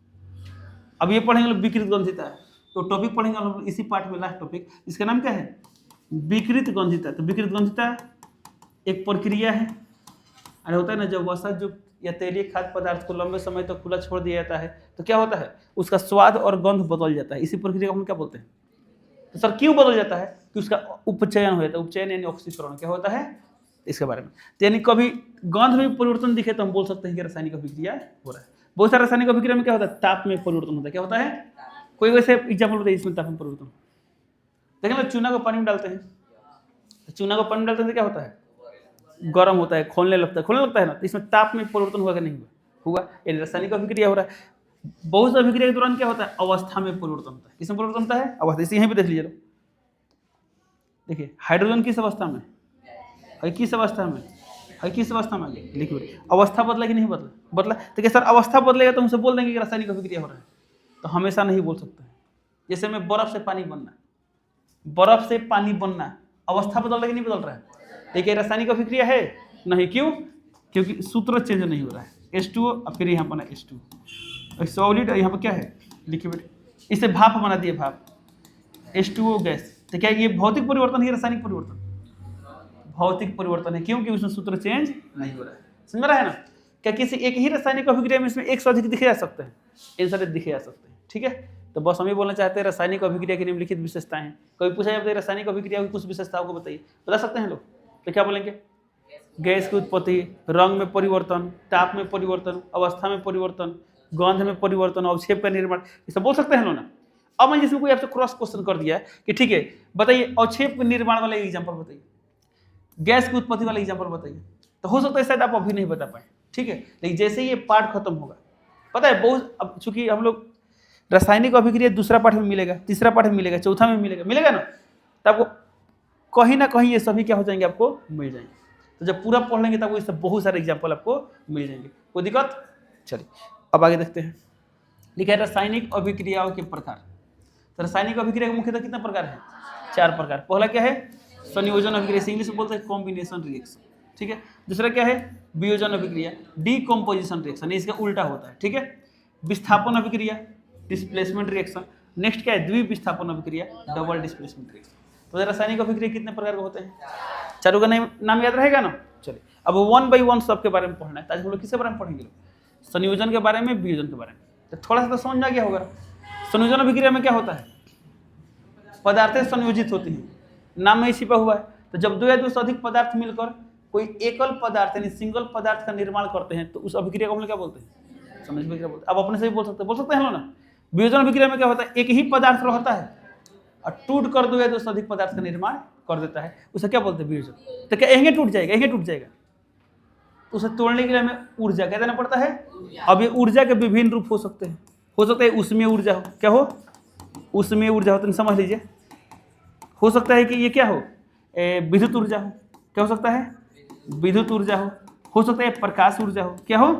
Speaker 1: अब ये पढ़ेंगे लोग विकृत गंधिता है, तो टॉपिक पढ़ेंगे लोग इसी पार्ट में, लास्ट टॉपिक, इसका नाम क्या है, विकृत गंधिता। तो विकृत गंधिता एक प्रक्रिया है, अरे होता है ना, जब वसा जो या तेलीय खाद्य पदार्थ को लंबे समय तक खुला छोड़ दिया जाता है तो क्या होता है, उसका स्वाद और गंध बदल जाता है। इसी प्रक्रिया को हम क्या बोलते हैं। तो सर क्यों बदल जाता है, कि उसका उपचयन हो जाता है। उपचयन यानी ऑक्सीकरण क्या होता है, इसके बारे में। तो यानी कभी गंध में परिवर्तन दिखे तो हम बोल सकते हैं कि रासायनिक अभिक्रिया हो रहा है। बहुत सारे रासायनिक अभिक्रिया में क्या होता है, ताप में परिवर्तन होता है। क्या होता है, कोई वैसे एग्जाम्पल बताइए इसमें ताप में परिवर्तन। देखें ना, चूना को पानी में डालते हैं, चूना को पानी में डालते हैं तो क्या होता है, गर्म होता है, खोलने लगता है ना। तो इसमें ताप में परिवर्तन हुआ कि नहीं हुआ, यानी रासायनिक अभिक्रिया हो रहा है। बहुत से अभिक्रिया के दौरान क्या होता है, अवस्था में परिवर्तन होता है। किसमें परिवर्तन होता है, अवस्था। इसे यहीं पे देख लीजिए, देखिए हाइड्रोजन किस अवस्था में है, किस अवस्था में है, किस अवस्था में है, लिक्विड। अवस्था बदला कि नहीं बदला, बदला। तो क्या सर अवस्था बदलेगा तो हमसे बोल देंगे कि रासायनिक अभिक्रिया हो रहा है, तो हमेशा नहीं बोल सकते हैं। जैसे में बर्फ से पानी बनना, बर्फ से पानी बनना, अवस्था बदल रहा है कि नहीं बदल रहा है, देखिए रासायनिक अभिक्रिया है नहीं। क्यों, क्योंकि सूत्र चेंज नहीं हो रहा है। H2O और फिर यहाँ बना H2, सॉलिड और यहाँ पर क्या है, लिक्विड। इसे भाप बना दिए, भाप, H2O गैस। तो क्या ये भौतिक परिवर्तन है, रासायनिक परिवर्तन, भौतिक परिवर्तन है। क्योंकि उसमें सूत्र चेंज नहीं हो रहा है। समझ रहा है ना। क्या किसी एक ही रासायनिक अभिक्रिया में इसमें एक से अधिक दिखे जा सकते हैं, इन सारे दिखे जा सकते हैं, ठीक है। तो बस हम ये बोलना चाहते हैं रासायनिक अभिक्रिया की निम्नलिखित विशेषताएं हैं। कभी पूछा जाए रासायनिक अभिक्रिया की कुछ विशेषताओं को बताइए, बता सकते हैं लोग, तो क्या बोलेंगे, गैस की उत्पत्ति, रंग में परिवर्तन, ताप में परिवर्तन, अवस्था में परिवर्तन, गंध में परिवर्तन, अवक्षेप का निर्माण, ये सब बोल सकते हैं लोग ना। अब मैं जिसमें कोई आपसे क्रॉस क्वेश्चन कर दिया है कि ठीक है बताइए अवक्षेप निर्माण वाला एग्जाम्पल बताइए, गैस की उत्पत्ति वाला एग्जाम्पल बताइए, तो हो सकता है शायद आप अभी नहीं बता पाए, ठीक है। लेकिन जैसे ही ये पार्ट खत्म होगा, पता है बहुत, अब चूंकि हम लोग रासायनिक अभिक्रिया दूसरा पाठ में मिलेगा, तीसरा पाठ में मिलेगा, चौथा में मिलेगा ना, तो आपको कहीं ना कहीं ये सभी क्या हो जाएंगे, आपको मिल जाएंगे। तो जब पूरा पढ़ लेंगे तब इससे बहुत सारे एग्जाम्पल आपको मिल जाएंगे, कोई दिक्कत। चलिए अब आगे देखते हैं। लिखा है रासायनिक अभिक्रियाओं के प्रकार। तो रासायनिक अभिक्रिया के मुख्यतः कितने प्रकार है, 4 प्रकार। पहला क्या है, संयोजन अभिक्रिया, इंग्लिश में बोलते हैं कॉम्बिनेशन रिएक्शन, ठीक है। दूसरा क्या है, वियोजन अभिक्रिया, डीकम्पोजिशन रिएक्शन, इसका उल्टा होता है, ठीक है। विस्थापन अभिक्रिया, डिस्प्लेसमेंट रिएक्शन। नेक्स्ट क्या है, द्विविस्थापन अभिक्रिया, डबल डिस्प्लेसमेंट रिएक्शन। तो रासायनिक अभिक्रिया कितने प्रकार के होते हैं, चारों का नाम याद रहेगा ना। चलिए अब 1 by 1 सबके बारे में पढ़ना है। आज हम लोग किसके बारे में पढ़ेंगे, संयोजन के बारे में, वियोजन के बारे में। तो थोड़ा सा तो समझ आ गया होगा। संयोजन अभिक्रिया में क्या होता है, पदार्थें संयोजित होती हैं, नाम में ही छिपा हुआ है। तो जब 2 या 2 से अधिक पदार्थ मिलकर कोई एकल पदार्थ यानी सिंगल पदार्थ का निर्माण करते हैं तो उस अभिक्रिया को हम लोग क्या बोलते हैं? समझ अभिक्रिया बोलते हैं। अब अपने से भी बोल सकते हैं ना। वियोजन अभिक्रिया में क्या होता है? एक ही पदार्थ रहता है और टूट कर दो या दो से अधिक पदार्थ का निर्माण कर देता है, उसे क्या बोलते हैं? वियोजन। तो क्या यहीं टूट जाएगा? यहीं टूट जाएगा। उसे तोड़ने के लिए हमें ऊर्जा क्या देना पड़ता है? अब ये ऊर्जा के विभिन्न रूप हो सकते हैं। हो सकता है उसमें ऊर्जा हो, क्या हो? उसमें ऊर्जा हो, तो समझ लीजिए। हो सकता है कि ये क्या हो? विद्युत ऊर्जा हो। क्या हो सकता है? विद्युत ऊर्जा हो सकता है प्रकाश ऊर्जा हो। क्या हो?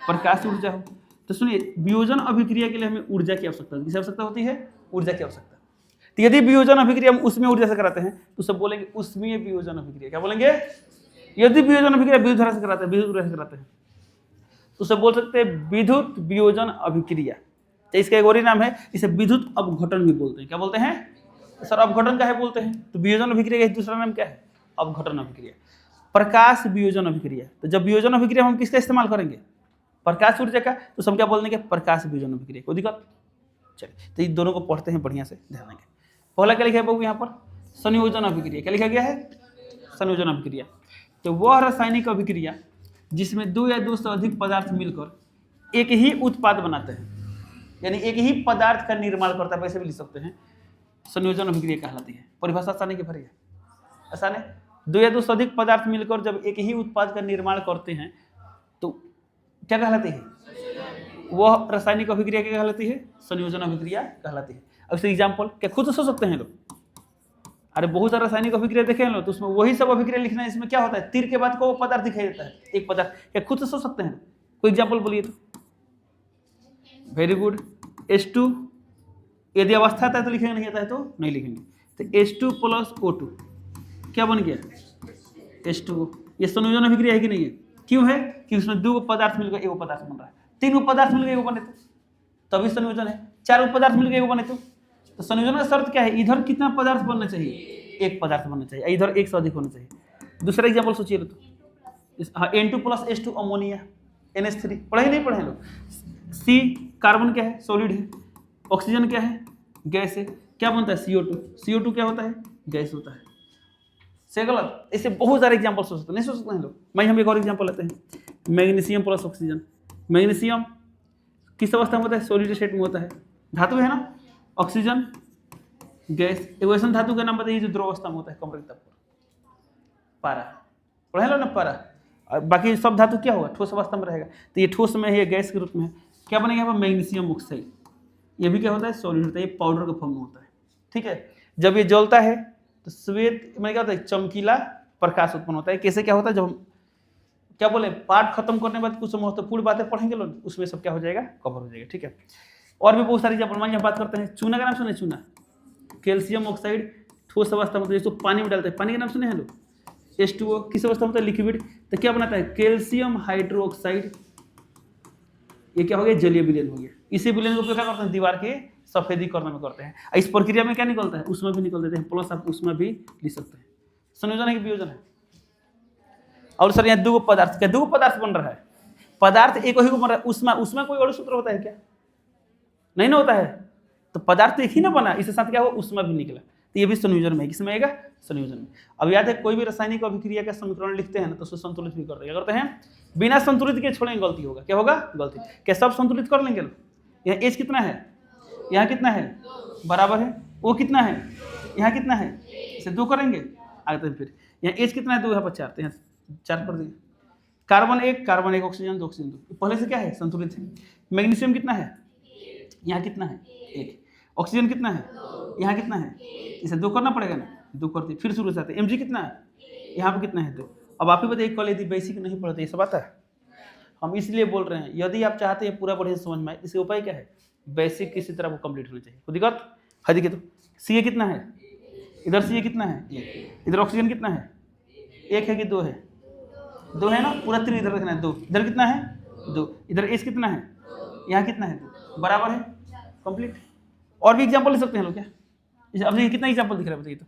Speaker 1: प्रकाश ऊर्जा हो। तो सुनिए, वियोजन अभिक्रिया के लिए हमें ऊर्जा की आवश्यकता किसकी आवश्यकता होती है? ऊर्जा की आवश्यकता। तो यदि वियोजन अभिक्रिया हम उसमें ऊर्जा से कराते हैं तो सब बोलेंगे उसमें वियोजन अभिक्रिया। क्या बोलेंगे? यदि वियोजन अभिक्रिया विद्युत धारा से कराते हैं, विद्युत ऊर्जा से कराते हैं, तो सब बोल सकते हैं विद्युत वियोजन अभिक्रिया। तो इसका एक और ही नाम है, इसे विद्युत अपघटन भी बोलते हैं। क्या बोलते हैं? सर अपघटन क्या है बोलते हैं? तो वियोजन अभिक्रिया का दूसरा नाम क्या है? अपघटन अभिक्रिया। प्रकाश वियोजन अभिक्रिया। तो जब वियोजन अभिक्रिया हम किसका इस्तेमाल करेंगे? प्रकाश ऊर्जा का। तो सब क्या बोल देंगे? प्रकाश वियोजन अभिक्रिया। कोई दिक्कत? चलिए, तो इन दोनों को पढ़ते हैं बढ़िया से, ध्यान देंगे। पहला क्या लिखा है बाबू यहाँ पर? संयोजन अभिक्रिया। क्या लिखा गया है? संयोजन अभिक्रिया। तो वह रासायनिक अभिक्रिया जिसमें दो या दो से अधिक पदार्थ मिलकर एक ही उत्पाद बनाते हैं, यानी एक ही पदार्थ का निर्माण करता है, वैसे भी लिख सकते हैं, संयोजन अभिक्रिया कहलाती है। परिभाषा आसानी की भरी है, आसान है। दो या दो से अधिक पदार्थ मिलकर जब एक ही उत्पाद का निर्माण करते हैं तो क्या कहलाती है? वह रासायनिक अभिक्रिया क्या कहलाती है? संयोजन अभिक्रिया कहलाती है। अब इससे एग्जाम्पल क्या खुद सोच सकते हैं लोग? अरे बहुत सारा रासायनिक अभिक्रिया देखे हैं लोग, तो उसमें वही सब अभिक्रिया लिखना है। इसमें क्या होता है? तीर के बाद को पदार्थ दिखाई देता है, एक पदार्थ। क्या खुद से सोच सकते हैं? कोई एग्जाम्पल बोलिए तो। Very good. H2 यदि अवस्था आता है तो लिखेंगे, नहीं आता है तो नहीं लिखेंगे। तो H2 प्लस O2 क्या बन गया? H2O। ये संयोजन अभिक्रिया है कि नहीं है? क्यों है? कि उसमें दो पदार्थ मिलकर एक पदार्थ बन रहा है, तीन पदार्थ मिलकर एक बने तो तभी संयोजन है, चार पदार्थ मिलकर एक बने तो संयोजन का शर्त क्या है? इधर कितना पदार्थ बनना चाहिए? एक पदार्थ बनना चाहिए, इधर एक से अधिक होना चाहिए। दूसरा एग्जाम्पल सोचिए तो, हाँ, N2 plus H2 ammonia, NH3 पढ़े ही नहीं पढ़े लोग। C कार्बन क्या है? सॉलिड है। ऑक्सीजन क्या है? गैस है। क्या बनता है? CO2। CO2 क्या होता है? गैस होता है। सही गलत? इससे बहुत सारे एग्जाम्पल सोच सकते हैं, नहीं सोच सकते हैं लोग। मैं हम एक और एग्जाम्पल लेते हैं, मैग्नीशियम प्लस ऑक्सीजन। मैग्नीशियम किस अवस्था में होता है? सॉलिड स्टेट में होता है, धातु है ना। Oxygen gas. एक वैसा धातु का नाम बताइए जो द्रव अवस्था में होता है, कम रेखा पर? पारा। पढ़े लो ना पारा। और बाकी सब धातु क्या होगा? ठोस अवस्था में रहेगा। तो ये ठोस में है, ये गैस के रूप में है। क्या बनेगा यहाँ पर? Magnesium oxide. ये भी क्या होता है? सॉलिड होता है, ये पाउडर के फॉर्म में होता है। ठीक है। जब ये जलता है तो श्वेत में क्या होता है? चमकीला प्रकाश उत्पन्न होता है। कैसे क्या होता है? जब हम क्या बोले, पाठ खत्म करने के बाद कुछ महत्वपूर्ण बातें पढ़ेंगे लोग, उसमें सब क्या हो जाएगा? कवर हो जाएगा। ठीक है। और भी बहुत सारी एग्जाम्पल मान बात करते हैं। चूना का नाम सुने? चूना, कैल्शियम ऑक्साइड ठोस अवस्था में, जिसको पानी में डालते हैं, पानी का नाम सुने हैं लोग? H2O किस अवस्था में होता है? लिक्विड। तो क्या बनाता है? Calcium hydroxide. ये क्या हो गया? जलीय विलयन हो गया। इसी विलयन को क्या करते हैं? दीवार के सफेदीकरण में करते हैं। इस प्रक्रिया में क्या निकलता है? उसमें भी निकल देते हैं, प्लस आप उसमें भी लिख सकते हैं। संयोजन है कि वियोजन है? और सर यहाँ दो पदार्थ, क्या दो पदार्थ बन रहा है? पदार्थ एक ही को बन रहा है। उसमें कोई और सूत्र होता है क्या? नहीं ना होता है। तो पदार्थ एक ही ना बना, इसके साथ क्या हुआ? उसमें भी निकला। तो ये भी संयोजन में, किसमें आएगा? संयोजन में। अब याद है, कोई भी रासायनिक अभिक्रिया का समीकरण लिखते हैं ना तो उसको संतुलित भी करते हैं। क्या करते हैं? बिना संतुलित के छोड़ेंगे गलती होगा। क्या होगा? गलती। क्या सब संतुलित कर लेंगे लोग? यहाँ H कितना है? यहाँ कितना है? बराबर है। O कितना है? यहाँ कितना है? इसे 2 करेंगे, आगे फिर यहाँ H कितना है? 2, यहाँ पर 4, तो यहाँ 4 कर दिए। कार्बन 1 ऑक्सीजन 2 ऑक्सीजन 2, पहले से क्या है? संतुलित है। मैग्नीशियम कितना है? यहाँ कितना है? 1। ऑक्सीजन कितना है? यहाँ कितना है? इसे 2 करना पड़ेगा ना, 2 करते फिर शुरू से आते हैं। Mg कितना है? यहाँ पर कितना है? 2। अब आप ही बताइए, कल यदि बेसिक नहीं पढ़ते ये सब आता है? हम इसलिए बोल रहे हैं, यदि आप चाहते हैं पूरा बढ़िया समझ में आए, इसके उपाय क्या है? बेसिक किसी तरह वो कंप्लीट होना चाहिए। कोई दिक्कत है? देखिए तो Ca कितना है? इधर Ca कितना है? 1। इधर ऑक्सीजन कितना है? 1 है कि 2 है? 2 है ना। पूरा 3 इधर रखना है, 2। इधर कितना है? 2। इधर H कितना है? यहाँ कितना है? 2। बराबर है, कंप्लीट। और भी एग्जाम्पल ले सकते हैं लोग क्या? अब देखिए कितना एग्जाम्पल दिख रहा है बताइए तो?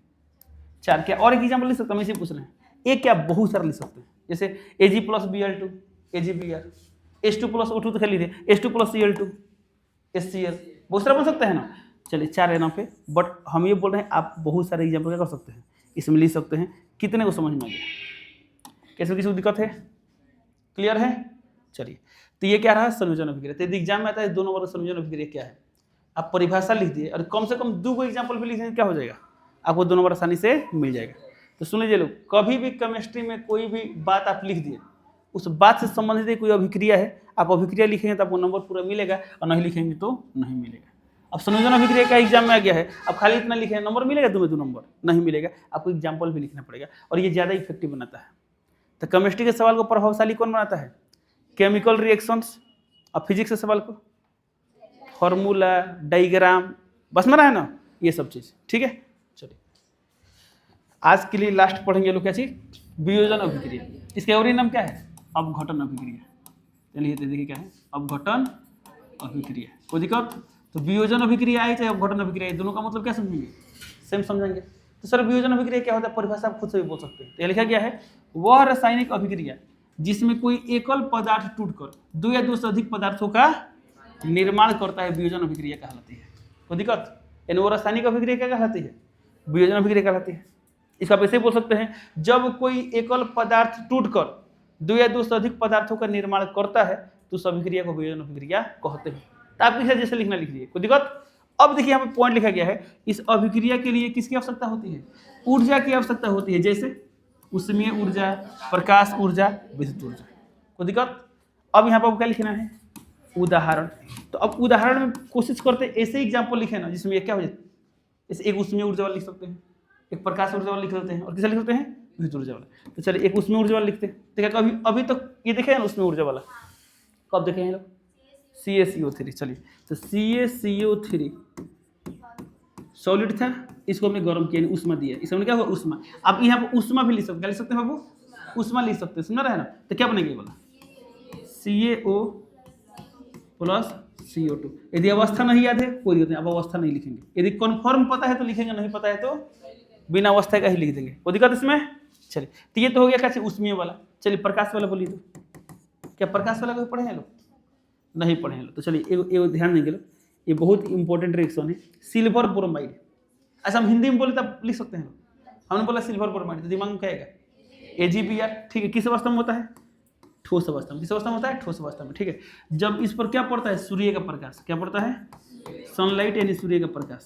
Speaker 1: 4। क्या और एक एग्जाम्पल ले सकते हैं? हम इसे पूछ रहे हैं। एक क्या, बहुत सारा ले सकते हैं। जैसे Ag plus Bl2 AgBr, H2 plus O2 तो खेल लीजिए, H2 प्लस Cl2 HCl, बहुत सारा बन सकता है ना। चलिए 4 है ना पे, बट हम ये बोल रहे हैं आप बहुत सारे एग्जाम्पल क्या कर सकते हैं? इसमें लिख सकते हैं। कितने को समझ में आ गया? कैसे किसी को दिक्कत है? क्लियर है? चलिए, तो ये क्या रहा? संयोजन अभिक्रिया। तो यदि एग्जाम में आता है 2 नंबर का संयोजन अभिक्रिया क्या है, आप परिभाषा लिख दिए और कम से कम 2 को एग्जाम्पल भी लिख देंगे, क्या हो जाएगा? आपको 2 नंबर आसानी से मिल जाएगा। तो सुन लीजिए लोग, कभी भी केमिस्ट्री में कोई भी बात आप लिख दिए, उस बात से संबंधित कोई अभिक्रिया है, आप अभिक्रिया लिखेंगे तो आपको नंबर पूरा मिलेगा, और नहीं लिखेंगे तो नहीं मिलेगा। अब संयोजन अभिक्रिया का एग्जाम में आ गया है, अब खाली इतना लिखे नंबर मिलेगा, तुम्हें 2 नंबर नहीं मिलेगा, आपको एग्जाम्पल भी लिखना पड़ेगा, और ये ज़्यादा इफेक्टिव बनाता है। तो केमिस्ट्री के सवाल को प्रभावशाली कौन बनाता है? Chemical reactions. और फिजिक्स के सवाल को फॉर्मूला, डायग्राम, बस में रहा है ना ये सब चीज़, ठीक है। चलिए, आज के लिए लास्ट पढ़ेंगे लोग क्या चीज़? वियोजन अभिक्रिया। इसके और नाम क्या है? अपघटन अभिक्रिया। चलिए देखिए क्या है अपघटन अभिक्रिया। कोई दिक्कत? तो वियोजन अभिक्रिया है चाहे अपघटन अभिक्रिया, दोनों का मतलब क्या समझेंगे? सेम समझेंगे। तो सर वियोजन अभिक्रिया क्या होता है? परिभाषा आप खुद से भी बोल सकते हैं। तो लिखा गया है, वह रासायनिक अभिक्रिया जिसमें कोई एकल पदार्थ टूटकर 2 या 2 से अधिक पदार्थों का निर्माण करता है, वियोजन अभिक्रिया कहलाती है। कोई दिक्कत? यानी वो रासायनिक अभिक्रिया क्या कहलाती है? वियोजन अभिक्रिया कहलाती है। इसका आप ऐसे बोल सकते हैं, जब कोई एकल पदार्थ टूटकर 2 या 2 से अधिक पदार्थों का निर्माण करता है तो उस अभिक्रिया को वियोजन अभिक्रिया कहते हैं। तो आप इसे जैसे लिखना लिख लीजिए, कोई दिक्कत? अब देखिए यहाँ पे पॉइंट लिखा गया है, इस अभिक्रिया के लिए किसकी आवश्यकता होती है? ऊर्जा की आवश्यकता होती है, जैसे उष्मीय ऊर्जा, प्रकाश ऊर्जा, विद्युत ऊर्जा। कोई दिक्कत? अब यहाँ पर क्या लिखना है? उदाहरण। तो अब उदाहरण में कोशिश करते ऐसे एग्जाम्पल लिखे ना जिसमें क्या हो जाए, जैसे एक उष्मीय ऊर्जा वाला लिख सकते हैं, एक प्रकाश ऊर्जा वाला लिख सकते हैं, और किसे लिख सकते हैं? विद्युत ऊर्जा वाला। तो चलिए एक उष्मीय ऊर्जा वाला लिखते हैं। तो क्या कभी अभी तक ये देखे हैं ना उष्मीय ऊर्जा वाला? कब देखे हैं लोग? CaCO3। चलिए, तो CaCO3 सॉलिड था, इसको हमने गर्म किया, ऊष्मा दिया, इसमें क्या हुआ? ऊष्मा। अब यहाँ पर ऊष्मा भी लिख सकते हैं, क्या लिख सकते हैं बाबू? ऊष्मा लिख सकते हैं, सुन रहे हैं ना? तो क्या बनेगा ये वाला? CaO plus CO2। यदि अवस्था नहीं याद है कोई दिक्कत नहीं, अब अवस्था नहीं लिखेंगे। यदि कन्फर्म पता है तो लिखेंगे, नहीं पता है तो बिना अवस्था का ही लिख देंगे। कोई दिक्कत इसमें? चलिए, तो ये तो हो गया क्या? उष्मीय वाला। चलिए प्रकाश वाला बोलिए, तो क्या प्रकाश वाला कोई पढ़े हैं लोग? नहीं पढ़े हैं लोग। तो चलिए एक ध्यान देंगे लोग, ये बहुत इंपॉर्टेंट रिएक्शन है, सिल्वर ब्रोमाइड। अच्छा, हम हिंदी में बोले तब लिख सकते हैं, हमने बोला सिल्वर ब्रोमाइड, तो दिमाग में क्या आएगा? AgBr। ठीक है, किस अवस्था में होता है? ठोस अवस्था में। किस अवस्था में होता है? ठोस अवस्था में। ठीक है, जब इस पर क्या पड़ता है? सूर्य का प्रकाश। क्या पड़ता है? सनलाइट, यानी सूर्य का प्रकाश,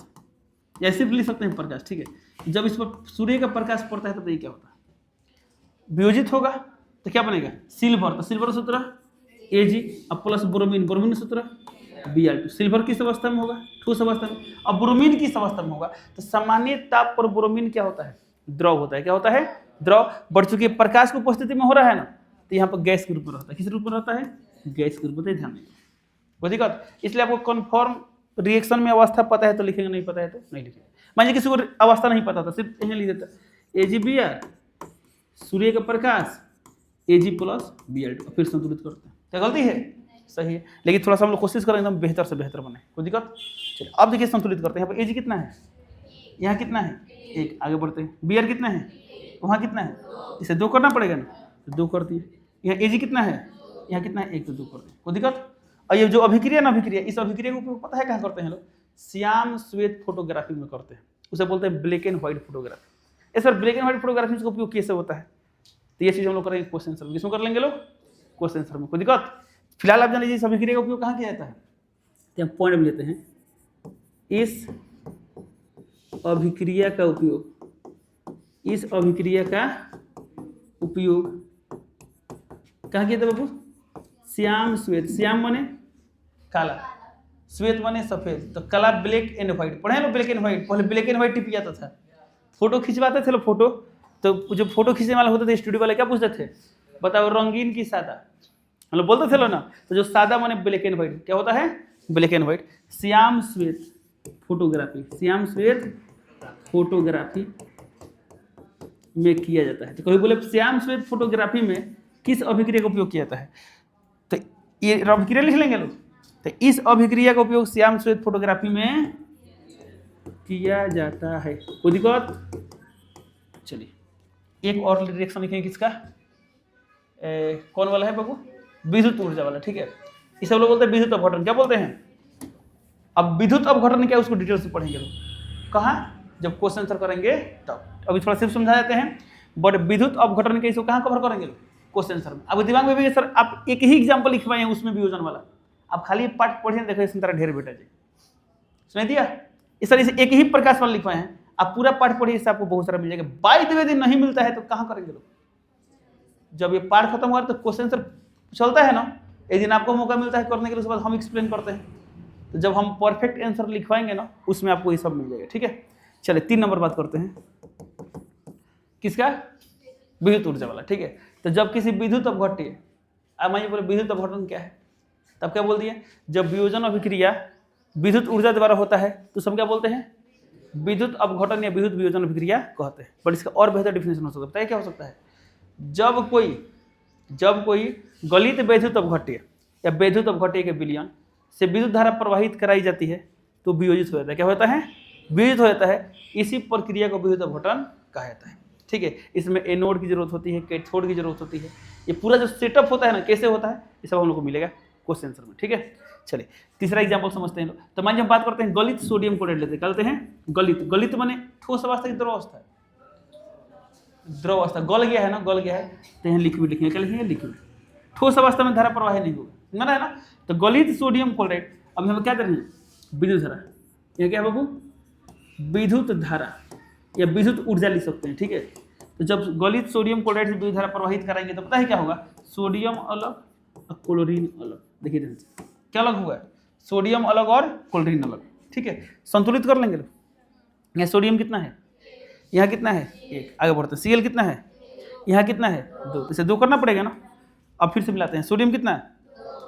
Speaker 1: या सिर्फ लिख सकते हैं प्रकाश। ठीक है, जब इस पर सूर्य का प्रकाश पड़ता है तब ये क्या होता है? वियोजित होगा। तो क्या बनेगा? सिल्वर। तो सिल्वर सूत्र Ag, अब प्लस ब्रोमीन, ब्रोमीन सूत्र Br2। सिल्वर किस अवस्था में होगा? ठोस अवस्था में। अब ब्रोमीन किस अवस्था में होगा? तो सामान्य ताप पर ब्रोमीन क्या होता है? द्रव होता है। क्या होता है? द्रव। बढ़ चुकी है, प्रकाश की उपस्थिति में हो रहा है ना, तो यहाँ पर गैस के रूप में रहता है। किस रूप में रहता है? गैस के रूप में। ध्यान देंगे, कोई दिक्कत? इसलिए आपको कन्फर्म रिएक्शन में अवस्था पता है तो लिखेंगे, नहीं पता है तो नहीं लिखेंगे। मान लीजिए किसी को अवस्था नहीं पता था, सिर्फ यहाँ लिख देता AgBr, सूर्य का प्रकाश, Ag प्लस Br2, फिर संतुलित करते हैं। क्या गलती है? सही है, लेकिन थोड़ा सा हम लोग कोशिश करें एकदम बेहतर से बेहतर बने। कोई दिक्कत? चलिए अब देखिए संतुलित करते हैं। यहाँ पर Ag कितना है? यहाँ कितना है? 1। आगे बढ़ते हैं। Br कितना है? वहाँ कितना है? इसे 2 करना पड़ेगा ना, तो 2 कर दिए। यहाँ Ag कितना है? यहाँ कितना है? 1, तो 2 कर दिए। कोई दिक्कत? और ये जो अभिक्रिया ना अभिक्रिया, इस अभिक्रिया को उपयोग पता है कहाँ करते हैं लोग? श्याम श्वेत फोटोग्राफी में करते हैं, उसे बोलते हैं ब्लैक एंड व्हाइट फोटोग्राफी। इस पर ब्लैक एंड व्हाइट फोटोग्राफी का उपयोग कैसे होता है? तो ये चीज़ हम लोग करेंगे क्वेश्चन आंसर में। किसमें कर लेंगे लोग? क्वेश्चन आंसर में। कोई दिक्कत? फिलहाल आप जान लीजिए इस अभिक्रिया का उपयोग कहाँ किया जाता है। तो हम पॉइंट में लेते हैं, इस अभिक्रिया का उपयोग कहाँ किया था बाबू? श्याम श्वेत। श्याम माने काला, श्वेत माने सफेद, तो काला ब्लैक एंड व्हाइट। पढ़े लो ब्लैक एंड व्हाइट, पहले ब्लैक एंड व्हाइट टिप जाता था, फोटो खिंचवाते थे लोग फोटो। तो जो फोटो खींचने वाले होते थे स्टूडियो वाले, क्या पूछते थे? बताओ रंगीन की सादा, हम लोग बोलते थे लो ना। तो जो सादा माने ब्लैक एंड व्हाइट, क्या होता है? Black and white. श्याम श्वेत फोटोग्राफी, श्याम श्वेत फोटोग्राफी में किया जाता है। तो कभी बोले श्याम श्वेत फोटोग्राफी में किस अभिक्रिया का उपयोग किया जाता है? तो ये अभिक्रिया लिख लेंगे लोग। तो इस अभिक्रिया का उपयोग श्याम श्वेत फोटोग्राफी में किया जाता है। कोई दिक्कत? चलिए एक और रिएक्शन लिखेंगे, किसका? कौन वाला है बाबू? विद्युत ऊर्जा वाला। ठीक है, इसे हम लोग बोलते हैं विद्युत अपघटन। क्या बोलते हैं? अब विद्युत अपघटन क्या, उसको डिटेल से पढ़ेंगे लोग। कहाँ? जब क्वेश्चन आंसर करेंगे तब। अभी थोड़ा सिर्फ समझा देते हैं। बट विद्युत अपघटन के इसको कहाँ कवर करेंगे क्वेश्चन आंसर में। अब दिमाग में भी सर आप एक ही एग्जाम्पल लिखवाए हैं उसमें वियोजन वाला, आप खाली पार्ट पढ़िए देखो इसमें तरह ढेर बेटा जी सुनाई दिया। इस तरह से एक ही प्रकाश वाला लिखवाए हैं, आप पूरा पाठ पढ़िए, इससे आपको बहुत सारा मिल जाएगा। बाई द वे दिन नहीं मिलता है तो कहाँ करेंगे लोग, जब ये पार्ट खत्म हुआ तो क्वेश्चन आंसर चलता है ना, एक दिन आपको मौका मिलता है करने के लिए, उसके बाद हम एक्सप्लेन करते हैं। तो जब हम परफेक्ट आंसर लिखवाएंगे ना उसमें आपको ये सब मिल जाएगा। ठीक है, चलिए 3 नंबर बात करते हैं, किसका, विद्युत ऊर्जा वाला। ठीक है, तो जब किसी विद्युत अपघट्य, अब मान बोले विद्युत अपघटन क्या है, तब क्या बोल दिए, जब वियोजन अभिक्रिया विद्युत ऊर्जा द्वारा होता है तो सब क्या बोलते हैं, विद्युत अपघटन या विद्युत वियोजन अभिक्रिया कहते हैं। बट इसका और बेहतर डिफिनेशन हो सकता है, बताइए क्या हो सकता है, जब कोई गलित विद्युत अपघट्य या विद्युत अपघट्य के विलयन से विद्युत धारा प्रवाहित कराई जाती है तो वियोजित हो जाता है। क्या होता है, वियोजित हो जाता है। इसी प्रक्रिया को विद्युत अपघटन कहा जाता है। ठीक है, इसमें एनोड की जरूरत होती है, कैथोड की जरूरत होती है, ये पूरा जो सेटअप होता है ना कैसे होता है ये सब हम लोग को मिलेगा क्वेश्चन आंसर में। ठीक है, चलिए तीसरा एग्जांपल समझते हैं लोग। तो मान हम बात करते हैं गलित सोडियम क्लोराइड लेते हैं, कहते हैं गलित माने ठोस अवस्था की द्रव अवस्था, द्रव अवस्था गल गया है ना, गल गया है तो यहाँ लिक्विड लिखेंगे, क्या लिखेंगे, लिक्विड। ठोस अवस्था में धारा प्रवाह नहीं होगा, माना है ना। तो गलित सोडियम क्लोराइड, अभी हम क्या कर रहे हैं, विद्युत धारा, यह क्या है बाबू, विद्युत धारा या विद्युत ऊर्जा लिख सकते हैं। ठीक है, तो जब गलित सोडियम क्लोराइड से विद्युत धारा प्रवाहित कराएंगे तो पता है क्या होगा, सोडियम अलग और क्लोरीन अलग। देखिए क्या अलग हुआ है, सोडियम अलग और क्लोरीन अलग। ठीक है, संतुलित कर लेंगे। यहाँ सोडियम कितना है, यहाँ कितना है, 1। आगे बढ़ते हैं, Cl कितना है, यहाँ कितना है, 2। इसे 2 करना पड़ेगा ना। अब फिर से मिलाते हैं, सोडियम कितना है,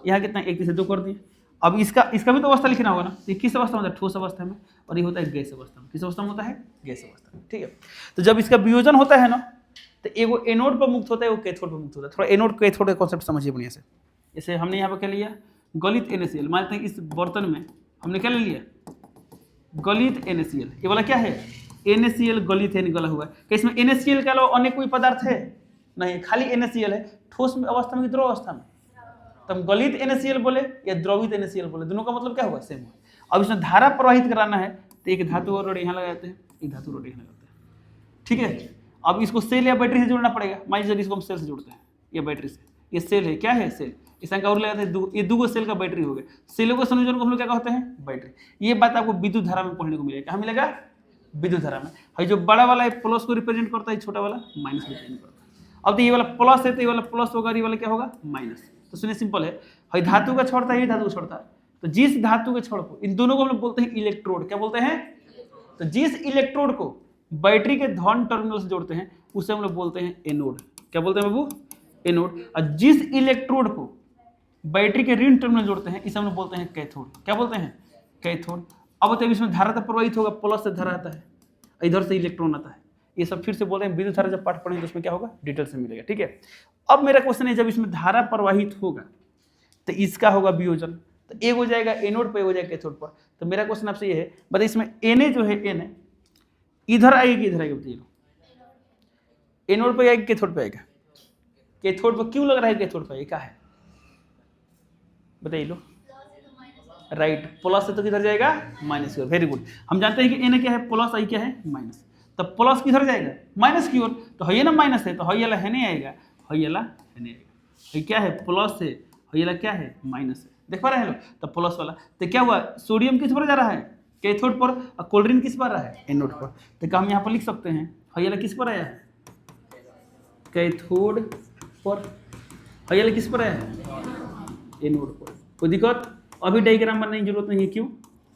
Speaker 1: यहाँ कितना है, 1, इसे 2 कर दिए। अब इसका भी तो अवस्था लिखना होगा ना। ये किस अवस्था में होता है, ठोस अवस्था में, और ये होता है गैस अवस्था में। किस अवस्था में होता है, गैस अवस्था में। ठीक है, तो जब इसका वियोजन होता है ना तो एगो एनोड पर मुक्त होता है, वो कैथोड पर मुक्त होता है। थोड़ा एनोड कैथोड का कॉन्सेप्ट समझिए बढ़िया से। जैसे हमने यहाँ पर क्या लिया, गलित NaCl, मानते हैं इस बर्तन में हमने क्या ले लिया, गलित NaCl। ये वाला क्या है, NaCl गलित है, गला हुआ है। क्या इसमें NaCl के अलावा अन्य कोई पदार्थ है, नहीं, खाली NaCl है। ठोस में अवस्था में कि द्रव अवस्था में, तो हम गलित NaCl बोले या द्रवित NaCl बोले, दोनों का मतलब क्या हुआ, सेम हुआ। अब इसमें धारा प्रवाहित कराना है तो एक धातु और रोड यहाँ लगाते हैं, एक धातु रोड यहाँ लगाते हैं। ठीक है, अब इसको सेल या बैटरी से जोड़ना पड़ेगा। मान लीजिए इसको हम सेल से जोड़ते हैं, ये बैटरी से, ये सेल है, क्या है, सेल। इस का और लगाते हैं, ये 2 सेल का बैटरी हो गया। सेलों के संयोजन को हम लोग क्या कहते हैं, बैटरी। ये बात आपको विद्युत धारा में पढ़ने को मिलेगा। कहाँ मिलेगा, विद्युत धारा में। है जो बड़ा वाला प्लस को रिप्रेजेंट करता है, छोटा वाला माइनस रिप्रेजेंट करता है। अब तो ये वाला प्लस है तो ये वाला प्लस होगा, ये वाला क्या होगा, माइनस। तो सुनिए सिंपल है, धातु का छोड़ता है, ये धातु का छोड़ता है, तो जिस धातु के छोड़ को, इन दोनों को हम लोग बोलते हैं इलेक्ट्रोड। क्या बोलते हैं, तो जिस इलेक्ट्रोड को बैटरी के धन टर्मिनल से जोड़ते हैं उसे हम लोग बोलते हैं एनोड। क्या बोलते हैं बाबू, एनोड। और जिस इलेक्ट्रोड को बैटरी के ऋण टर्मिनल जोड़ते हैं इसे हम लोग बोलते हैं कैथोड। क्या बोलते हैं, कैथोड। अब बताइए इसमें धारा तो प्रवाहित होगा, प्लस से धारा आता है, इधर से इलेक्ट्रॉन आता है। ये सब फिर से बोलते हैं विद्युत धारा। जब पाठ पढ़ेंगे तो उसमें क्या होगा, डिटेल से मिलेगा। ठीक है, अब मेरा क्वेश्चन है, जब इसमें धारा प्रवाहित होगा तो इसका होगा वियोजन, तो एक हो जाएगा एनोड पर, एक हो जाएगा कैथोड पर। तो मेरा क्वेश्चन आपसे ये है, बताइए इसमें Na जो है, Na इधर आएगी कि इधर आएगी, बताइए। एनोड पर आएगी, कैथोड पर आएगा, कैथोड पर क्यों लग रहा है, कैथोड पर, ये क्या है बताइए लो, राइट। प्लस से तो किधर जाएगा, माइनस की ओर। Very good. हम जानते हैं कि Na क्या है, प्लस, आई क्या है, माइनस। तो प्लस किधर जाएगा, माइनस की ओर। तो है ना माइनस है, तो है वाला है नहीं आएगा, है वाला है नहीं आएगा। ये क्या है, प्लस है, है वाला क्या है, माइनस है। देख पा रहे हैं लोग, तो प्लस वाला। तो क्या हुआ, सोडियम किस पर जा रहा है, कैथोड पर, और क्लोरीन किस पर आ रहा है, एनोड पर। तो क्या हम यहाँ पर लिख सकते हैं, है वाला किस पर आया है, कैथोड पर, है वाला किस पर आया है, एनोड पर। कोई दिक्कत, अभी डायग्राम बनाने की जरूरत नहीं है। क्यों,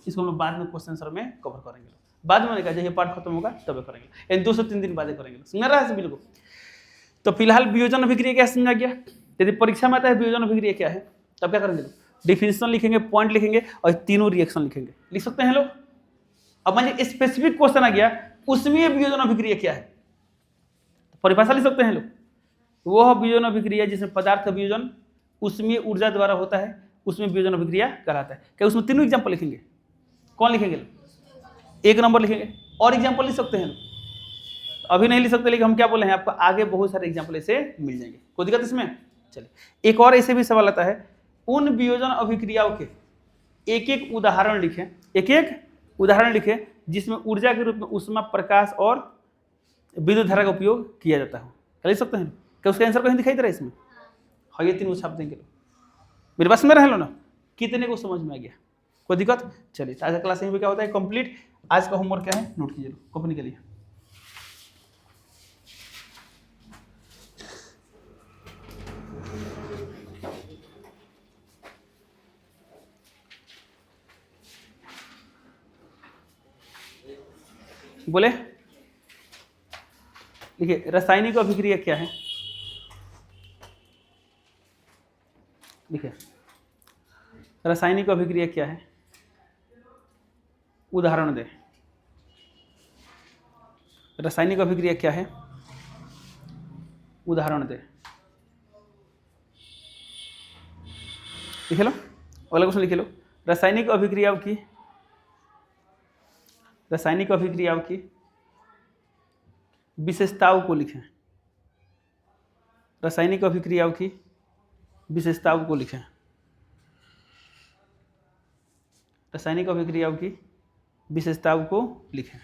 Speaker 1: इसको हम लोग बाद में क्वेश्चन आंसर में कवर करेंगे। बाद में कहा जब पार्ट खत्म होगा तब करेंगे, 2 से 3 दिन बाद करेंगे। समझ रहा है सभी लोगों को। तो फिलहाल वियोजन अभिक्रिया क्या समझा गया। यदि परीक्षा में आता है वियोजन अभिक्रिया क्या है, तब क्या करेंगे, डिफिनेशन लिखेंगे, पॉइंट लिखेंगे और तीनों रिएक्शन लिखेंगे। लिख सकते हैं लोग। अब मान लीजिए स्पेसिफिक क्वेश्चन आ गया, उसमें वियोजन अभिक्रिया क्या है, तो परिभाषा लिख सकते हैं लोग। वह वियोजन अभिक्रिया जिसमें पदार्थ वियोजन उसमें ऊर्जा द्वारा होता है, उसमें वियोजन अभिक्रिया कहलाता है। क्या उसमें तीनों एग्जाम्पल लिखेंगे, कौन लिखेंगे, 1 नंबर लिखेंगे। और एग्जाम्पल लिख सकते हैं, अभी नहीं लिख सकते, लेकिन हम क्या बोले हैं आपको, आगे बहुत सारे एग्जाम्पल ऐसे मिल जाएंगे। कोई दिक्कत इसमें। चलिए एक और ऐसे भी सवाल आता है, उन वियोजन अभिक्रियाओं के एक एक उदाहरण लिखें, एक एक उदाहरण लिखें जिसमें ऊर्जा के रूप में ऊष्मा, प्रकाश और विद्युत धारा का उपयोग किया जाता है। कर सकते हैं क्या? उसका आंसर कहीं दिखाई दे रहा है इसमें? हाँ, ये 3 छाप देंगे। मेरे पास में रह लो ना, कितने को समझ में आ गया? कोई दिक्कत? चलिए, आज का क्लास यहीं पे क्या होता है कंप्लीट। आज का होमवर्क क्या है नोट कीजिए कंपनी के लिए। बोले देखिए, रासायनिक अभिक्रिया क्या है? देखिए, रासायनिक अभिक्रिया क्या है? उदाहरण दे। रासायनिक अभिक्रिया क्या है? उदाहरण दे। लिख लो, अगला क्वेश्चन लिख लो। रासायनिक अभिक्रियाओं की विशेषताओं को लिखें। रासायनिक अभिक्रियाओं की विशेषताओं को लिखें। रासायनिक अभिक्रियाओं की विशेषताओं को लिखें।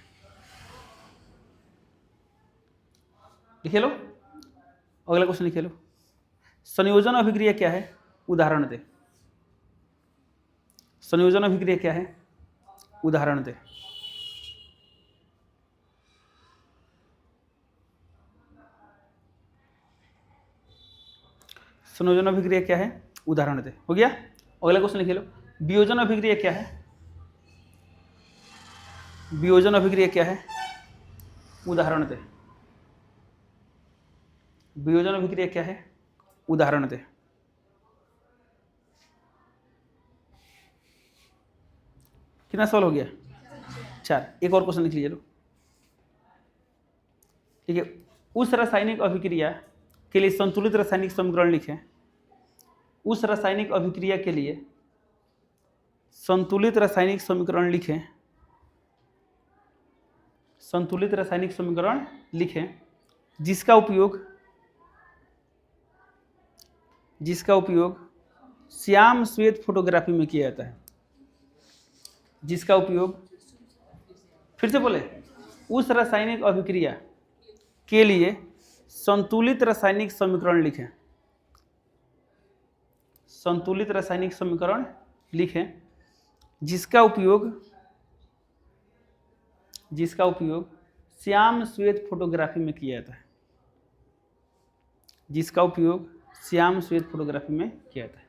Speaker 1: लिखे लो, अगला क्वेश्चन लिखे लो। संयोजन अभिक्रिया क्या है? उदाहरण दे। संयोजन अभिक्रिया क्या है? उदाहरण दे। संयोजन अभिक्रिया क्या है? उदाहरण दे। हो गया? अगला क्वेश्चन लिखे लो। वियोजन अभिक्रिया क्या है? वियोजन अभिक्रिया क्या है? उदाहरण दे। वियोजन अभिक्रिया क्या है? उदाहरण दे। कितना सवाल हो गया? 4। एक और क्वेश्चन लिख लीजिए लो। ठीक है, उस रासायनिक अभिक्रिया के लिए संतुलित रासायनिक समीकरण लिखें। उस रासायनिक अभिक्रिया के लिए संतुलित रासायनिक समीकरण लिखें। संतुलित रासायनिक समीकरण लिखें जिसका उपयोग श्याम श्वेत फोटोग्राफी में किया जाता है। जिसका उपयोग, फिर से बोले, उस रासायनिक अभिक्रिया के लिए संतुलित रासायनिक समीकरण लिखें। संतुलित रासायनिक समीकरण लिखें जिसका उपयोग श्याम श्वेत फोटोग्राफी में किया जाता है। जिसका उपयोग श्याम श्वेत फोटोग्राफी में किया जाता है।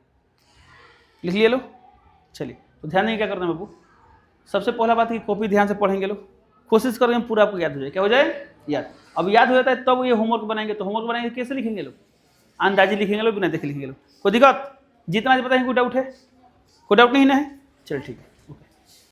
Speaker 1: लिख लिया लो। चलिए, तो ध्यान देंगे क्या करना है बाबू। सबसे पहला बात है कि कॉपी ध्यान से पढ़ेंगे लोग। कोशिश करेंगे पूरा आपको याद हो जाए। क्या हो जाए? याद। अब याद हो जाता है तब ये होमवर्क बनाएंगे। तो होमवर्क बनाएंगे कैसे लिखेंगे लोग? अंदाजी लिखेंगे लोग, बिना देखे लिखेंगे लोग। कोई दिक्कत? जितना बताएंगे कोई डाउट है? कोई डाउट नहीं ना है? चल ठीक है।